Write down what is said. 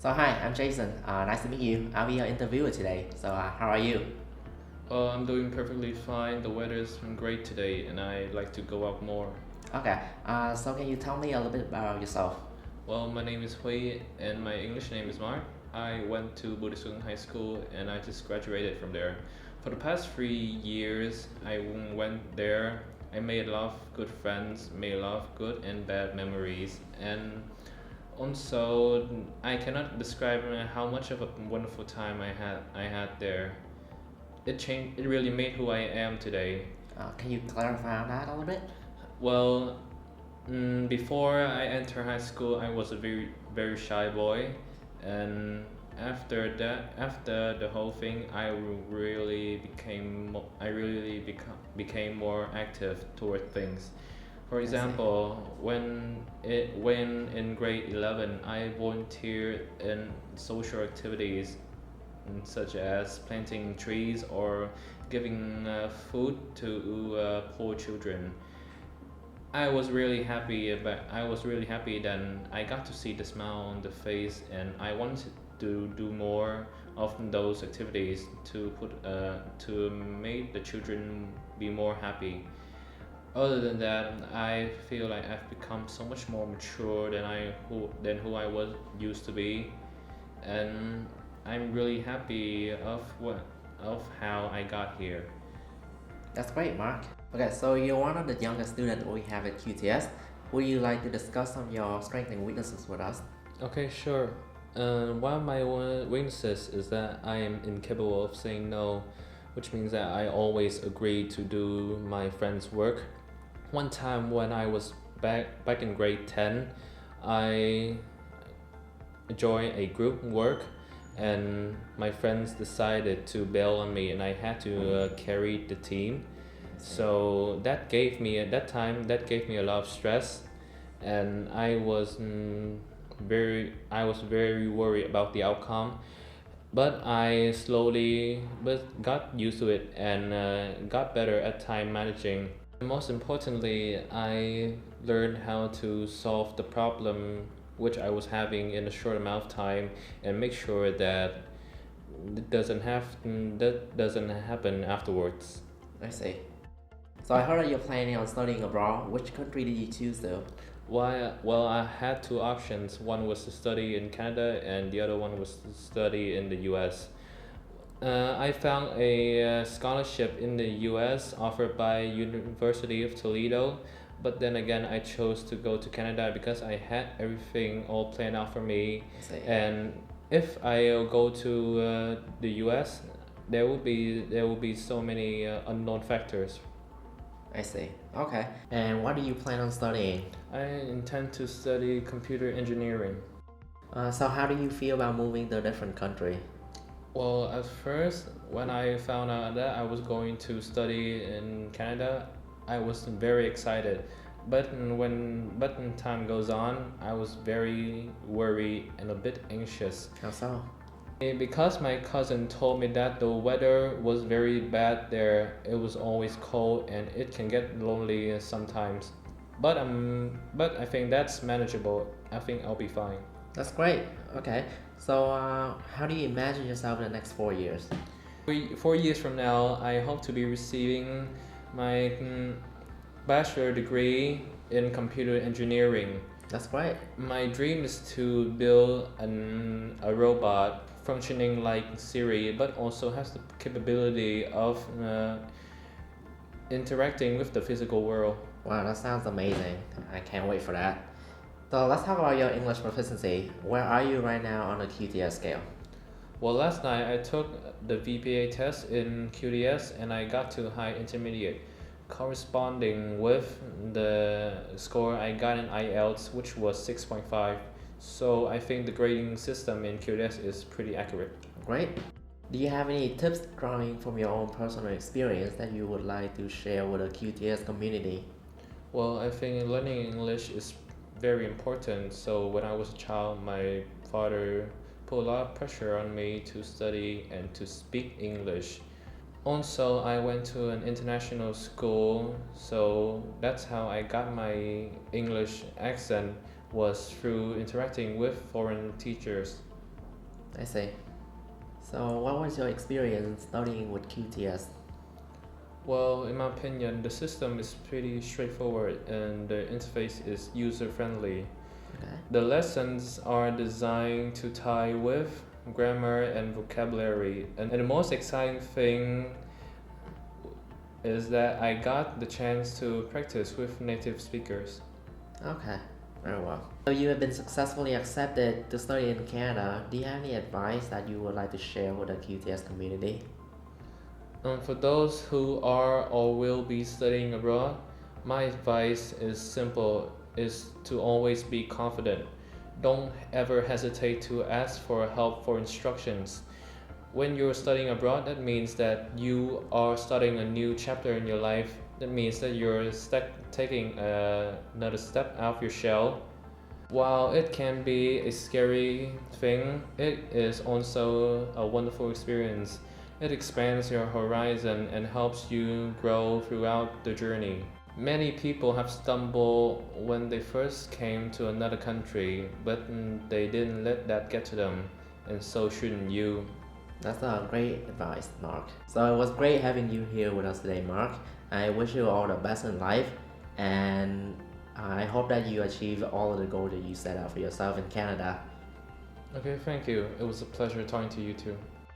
So hi, I'm Jason. Nice to meet you. I'll be your interviewer today. So how are you? I'm doing perfectly fine. The weather is great today, and I like to go out more. Okay. So can you tell me a little bit about yourself? Well, my name is Huy, and my English name is Mark. I went to Bùi Thị Xuân High School, and I just graduated from there. For the past 3 years, I went there. I made a lot of good friends, made a lot of good and bad memories, and also I cannot describe how much of a wonderful time I had there. It changed. It really made who I am today. Can you clarify on that a little bit? Well, before I enter high school, I was a very very shy boy, and after the whole thing, I really became more active toward things. For I see. example, when in grade 11, I volunteered in social activities such as planting trees or giving food to poor children. I was really happy then I got to see the smile on the face, and I wanted to do more of those activities to make the children be more happy. Other than that, I feel like I've become so much more mature than who I was used to be, and I'm really happy of how I got here. That's great, Mark. Okay, so you're one of the youngest students we have at QTS. Would you like to discuss some of your strengths and weaknesses with us? Okay, sure. One of my weaknesses is that I am incapable of saying no, which means that I always agree to do my friend's work. One time when I was back in grade 10, I joined a group work, and my friends decided to bail on me, and I had to carry the team. So that gave me at that time that gave me a lot of stress, and I was very worried about the outcome. But I slowly but got used to it and got better at time managing. Most importantly, I learned how to solve the problem which I was having in a short amount of time, and make sure that that doesn't happen afterwards. I see. So I heard that you're planning on studying abroad. Which country did you choose though? Why? Well, I had two options. One was to study in Canada, and the other one was to study in the U.S. I found a scholarship in the U.S. offered by University of Toledo, but then again, I chose to go to Canada because I had everything all planned out for me. I see. And if I go to the U.S., there will be so many unknown factors. I see. Okay. And what do you plan on studying? I intend to study computer engineering. So how do you feel about moving to a different country? Well, at first, when I found out that I was going to study in Canada, I was very excited. But when time goes on, I was very worried and a bit anxious. How so? Because my cousin told me that the weather was very bad there. It was always cold and it can get lonely sometimes. But I think that's manageable. I think I'll be fine. That's great. Okay. So how do you imagine yourself in the next 4 years? 4 years from now, I hope to be receiving my bachelor degree in computer engineering. That's great. My dream is to build a robot functioning like Siri, but also has the capability of interacting with the physical world. Wow, that sounds amazing. I can't wait for that. So let's talk about your English proficiency. Where are you right now on the QTS scale? Well, last night I took the VPA test in QTS and I got to high intermediate, corresponding with the score I got in IELTS, which was 6.5. So I think the grading system in QTS is pretty accurate. Great. Do you have any tips drawing from your own personal experience that you would like to share with the QTS community? Well, I think learning English is very important. So when I was a child, my father put a lot of pressure on me to study and to speak English. Also, I went to an international school, so that's how I got my English accent, was through interacting with foreign teachers. I see. So, what was your experience studying with QTS? Well, in my opinion, the system is pretty straightforward and the interface is user friendly. Okay. The lessons are designed to tie with grammar and vocabulary, and the most exciting thing is that I got the chance to practice with native speakers. Okay, very well. So you have been successfully accepted to study in Canada. Do you have any advice that you would like to share with the QTS community? For those who are or will be studying abroad, my advice is simple, is to always be confident. Don't ever hesitate to ask for help for instructions. When you're studying abroad, that means that you are starting a new chapter in your life. That means that you're taking another step out of your shell. While it can be a scary thing, it is also a wonderful experience. It expands your horizon and helps you grow throughout the journey. Many people have stumbled when they first came to another country, but they didn't let that get to them, and so shouldn't you. That's a great advice, Mark. So it was great having you here with us today, Mark. I wish you all the best in life, and I hope that you achieve all of the goals that you set out for yourself in Canada. Okay, thank you. It was a pleasure talking to you too.